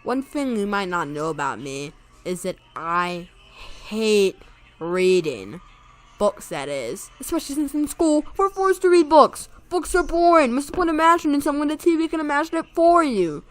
One thing you might not know about me is that I hate reading. Books, that is. Especially since in school, we're forced to read books. Books are boring. What's the point of imagining someone with a TV can imagine it for you?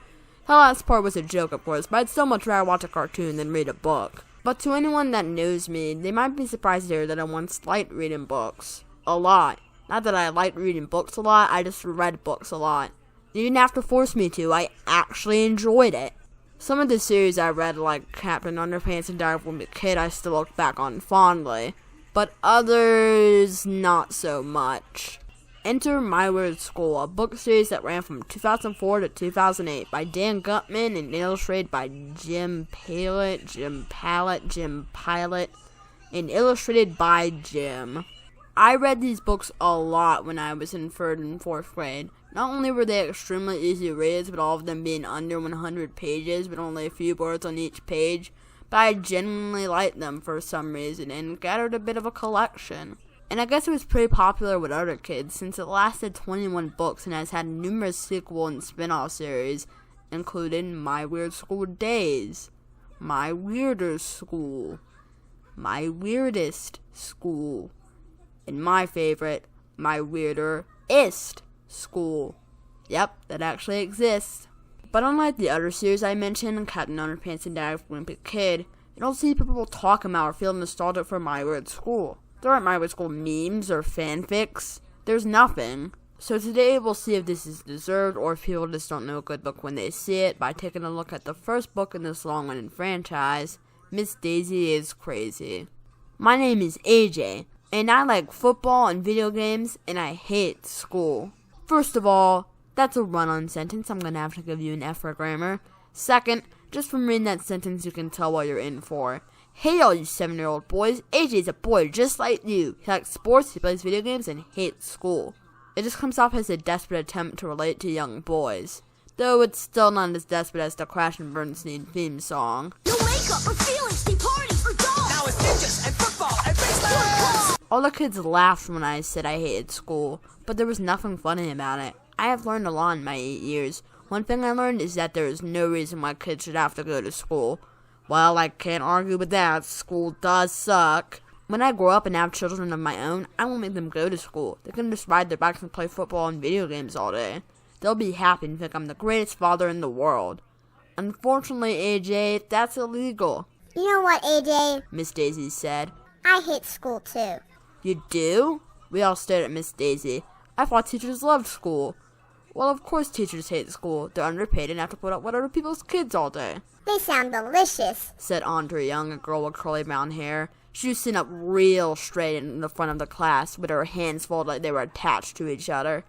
The last part was a joke, of course, but I'd still much rather watch a cartoon than read a book. But to anyone that knows me, they might be surprised to hear that I once liked reading books. A lot. Not that I liked reading books a lot, I just read books a lot. You didn't have to force me to, I actually enjoyed it. Some of the series I read, like Captain Underpants and Diary of a Wimpy Kid, I still look back on fondly. But others, not so much. Enter My Weird School, a book series that ran from 2004 to 2008 by Dan Gutman and illustrated by Jim Pilot, and illustrated by Jim. I read these books a lot when I was in 3rd and 4th grade. Not only were they extremely easy reads, with all of them being under 100 pages, with only a few words on each page, but I genuinely liked them for some reason and gathered a bit of a collection. And I guess it was pretty popular with other kids since it lasted 21 books and has had numerous sequel and spin-off series, including My Weird School Days, My Weirder School, My Weirdest School, and my favorite, My Weirder-ist School. Yep, that actually exists. But unlike the other series I mentioned, Captain Underpants and Diary of a Wimpy Kid, you don't see people talking about or feel nostalgic for My Weird School. There aren't My Weird School memes or fanfics. There's nothing. So today we'll see if this is deserved or if people just don't know a good book when they see it by taking a look at the first book in this long-running franchise, Miss Daisy is Crazy. My name is AJ, and I like football and video games, and I hate school. First of all, that's a run-on sentence. I'm going to have to give you an F for grammar. Second, just from reading that sentence you can tell what you're in for. Hey all you 7-year-old boys, AJ's a boy just like you. He likes sports, he plays video games, and hates school. It just comes off as a desperate attempt to relate to young boys. Though it's still not as desperate as the Crash and Bernstein theme song. No makeup or feelings, tea parties or dolls. Now it's ninjas and football and baseball. All the kids laughed when I said I hated school, but there was nothing funny about it. I have learned a lot in my 8 years. One thing I learned is that there is no reason why kids should have to go to school. Well, I can't argue with that. School does suck. When I grow up and have children of my own, I won't make them go to school. They can just ride their bikes and play football and video games all day. They'll be happy and think I'm the greatest father in the world. Unfortunately, AJ, that's illegal. You know what, AJ? Miss Daisy said. I hate school too. You do? We all stared at Miss Daisy. I thought teachers loved school. Well, of course teachers hate school. They're underpaid and have to put up with other people's kids all day. They sound delicious, said Andre Young, a girl with curly brown hair. She was sitting up real straight in the front of the class with her hands folded like they were attached to each other.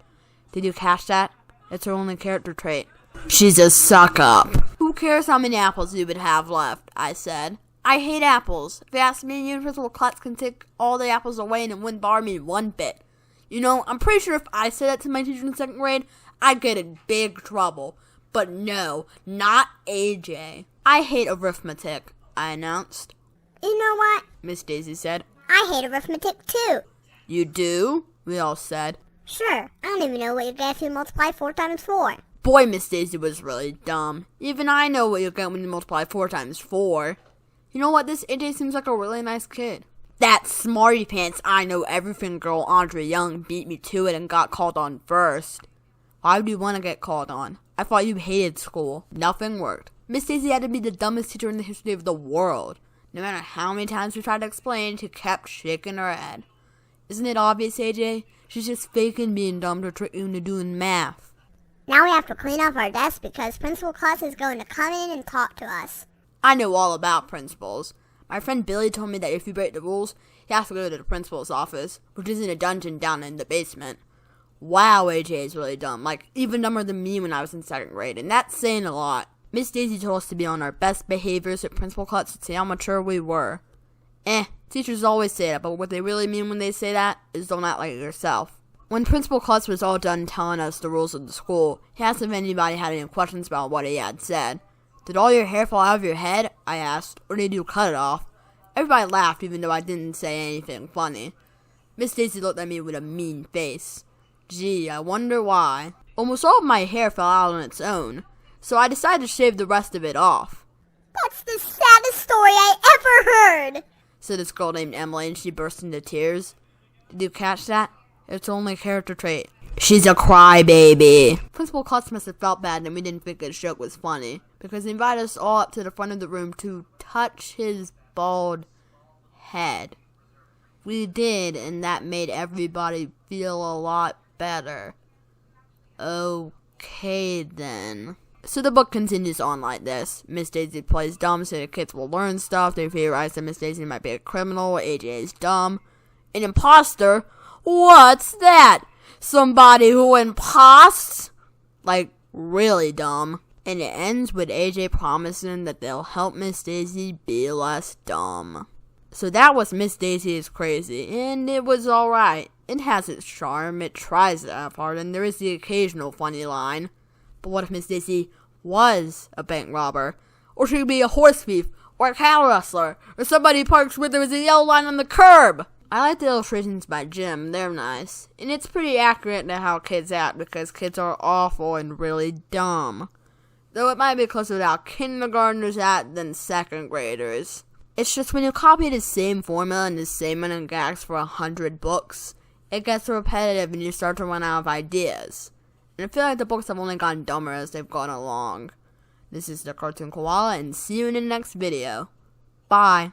Did you catch that? It's her only character trait. She's a suck-up. Who cares how many apples you would have left, I said. I hate apples. If you ask me, Universal Klutz can take all the apples away and it wouldn't bother me one bit. You know, I'm pretty sure if I said that to my teacher in 2nd grade, I'd get in big trouble. But no, not AJ. I hate arithmetic, I announced. You know what? Miss Daisy said. I hate arithmetic too. You do? We all said. Sure. I don't even know what you get if you multiply 4 times 4. Boy, Miss Daisy was really dumb. Even I know what you get when you multiply 4 times 4. You know what? This AJ seems like a really nice kid. That smarty pants I know everything girl Andre Young beat me to it and got called on first. Why would you want to get called on? I thought you hated school. Nothing worked. Miss Daisy had to be the dumbest teacher in the history of the world. No matter how many times we tried to explain, she kept shaking her head. Isn't it obvious, AJ? She's just faking being dumb to trick you into doing math. Now we have to clean up our desk because Principal Klutz is going to come in and talk to us. I know all about principals. My friend Billy told me that if you break the rules, you have to go to the principal's office, which is in a dungeon down in the basement. Wow, AJ is really dumb. Like, even dumber than me when I was in 2nd grade, and that's saying a lot. Miss Daisy told us to be on our best behaviors at Principal Klutz to see how mature we were. Teachers always say that, but what they really mean when they say that is don't act like yourself. When Principal Klutz was all done telling us the rules of the school, he asked if anybody had any questions about what he had said. Did all your hair fall out of your head? I asked, or did you cut it off? Everybody laughed even though I didn't say anything funny. Miss Daisy looked at me with a mean face. Gee, I wonder why. Almost all of my hair fell out on its own. so I decided to shave the rest of it off. That's the saddest story I ever heard. Said this girl named Emily, and she burst into tears. Did you catch that? It's only a character trait. She's a crybaby. Principal Klutz must have felt bad and we didn't think his joke was funny, because he invited us all up to the front of the room to touch his bald head. We did, and that made everybody feel a lot better. Okay then. So the book continues on like this. Miss Daisy plays dumb so the kids will learn stuff. They theorize that Miss Daisy might be a criminal. AJ is dumb. An imposter? What's that? Somebody who imposts? Like, really dumb. And it ends with AJ promising that they'll help Miss Daisy be less dumb. So that was Miss Daisy is Crazy, and it was alright. It has its charm, it tries that hard, and there is the occasional funny line. But what if Miss Daisy was a bank robber? Or she could be a horse thief, or a cow rustler, or somebody parks where there was a yellow line on the curb? I like the illustrations by Jim, they're nice. And it's pretty accurate to how kids act, because kids are awful and really dumb. Though it might be closer to how kindergartners act than second graders. It's just when you copy the same formula and the same amount of gags for 100 books, it gets repetitive and you start to run out of ideas. And I feel like the books have only gotten dumber as they've gone along. This is the Cartoon Koala, and see you in the next video. Bye.